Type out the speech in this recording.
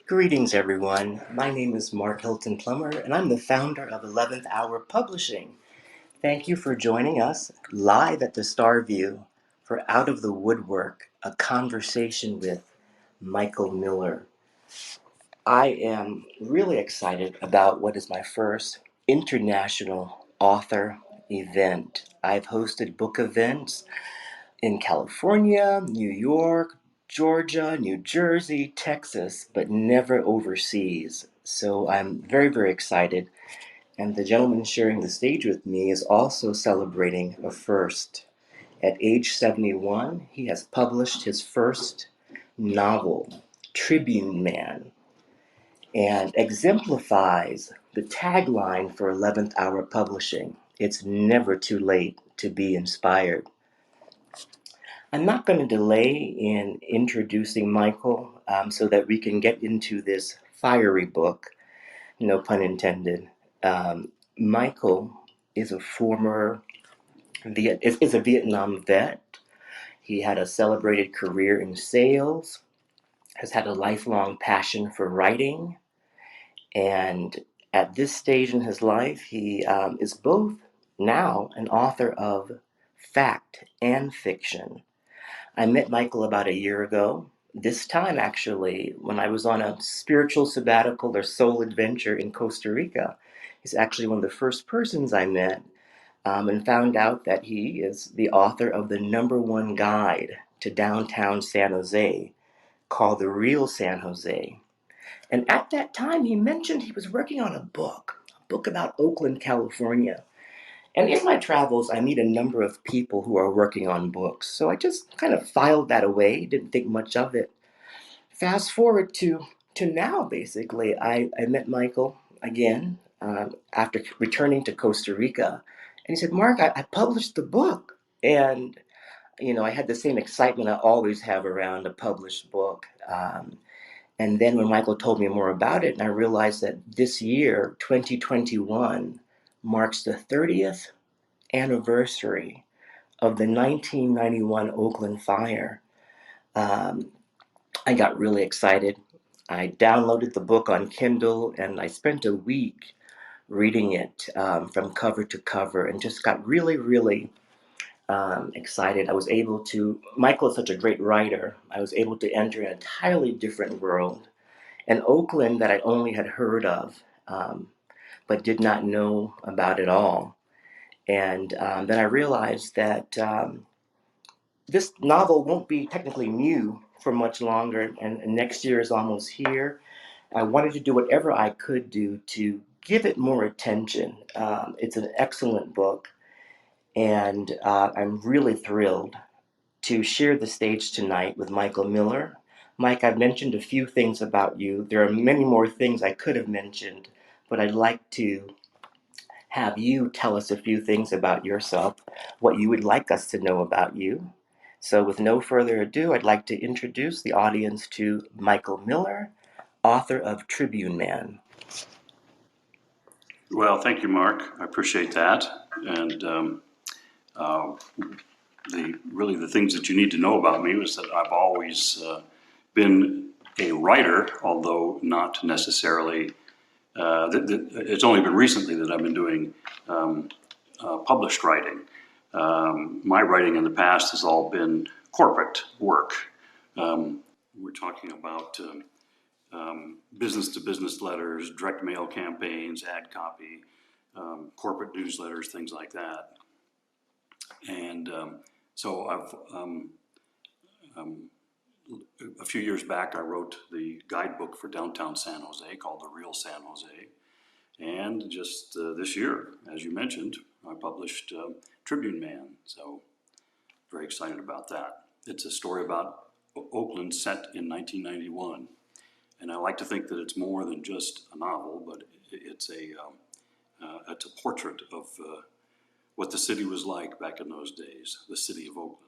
Greetings, everyone. My name is Mark Hilton-Plummer, and I'm the founder of 11th Hour Publishing. Thank you for joining us live at the Starview for Out of the Woodwork, a conversation with Michael Miller. I am really excited about what is my first international author event. I've hosted book events in California, New York, Georgia, New Jersey, Texas, but never overseas. So I'm very, very excited. And the gentleman sharing the stage with me is also celebrating a first. At age 71, he has published his first novel, Tribune Man, and exemplifies the tagline for 11th Hour Publishing. It's never too late to be inspired. I'm not going to delay in introducing Michael so that we can get into this fiery book, no pun intended. Michael is a former is a Vietnam vet. He had a celebrated career in sales, has had a lifelong passion for writing, and at this stage in his life, he is both now an author of fact and fiction. I met Michael about a year ago. This time, actually, when I was on a spiritual sabbatical or soul adventure in Costa Rica. He's actually one of the first persons I met and found out that he is the author of the #1 guide to downtown San Jose called The Real San Jose. And at that time, he mentioned he was working on a book about Oakland, California. And in my travels, I meet a number of people who are working on books. So I just kind of filed that away, didn't think much of it. Fast forward to now, basically. I met Michael again after returning to Costa Rica. And he said, Mark, I published the book. And, I had the same excitement I always have around a published book. And then when Michael told me more about it, and I realized that this year, 2021, marks the 30th anniversary of the 1991 Oakland fire, um, I got really excited. I downloaded the book on Kindle and I spent a week reading it from cover to cover and just got really, really excited. Michael is such a great writer. I was able to enter an entirely different world. An Oakland that I only had heard of, but did not know about at all. And then I realized that this novel won't be technically new for much longer, and next year is almost here. I wanted to do whatever I could do to give it more attention. It's an excellent book, and I'm really thrilled to share the stage tonight with Michael Miller. Mike, I've mentioned a few things about you. There are many more things I could have mentioned, but I'd like to have you tell us a few things about yourself, what you would like us to know about you. So, with no further ado, I'd like to introduce the audience to Michael Miller, author of Tribune Man. Well, thank you, Mark. I appreciate that. And uh, the things that you need to know about me was that I've always been a writer, although not necessarily. It's only been recently that I've been doing published writing. My writing in the past has all been corporate work. We're talking about business-to-business letters, direct mail campaigns, ad copy, corporate newsletters, things like that. And so a few years back, I wrote the guidebook for downtown San Jose called The Real San Jose. And just this year, as you mentioned, I published Tribune Man. So very excited about that. It's a story about Oakland set in 1991. And I like to think that it's more than just a novel, but it's a portrait of what the city was like back in those days, the city of Oakland.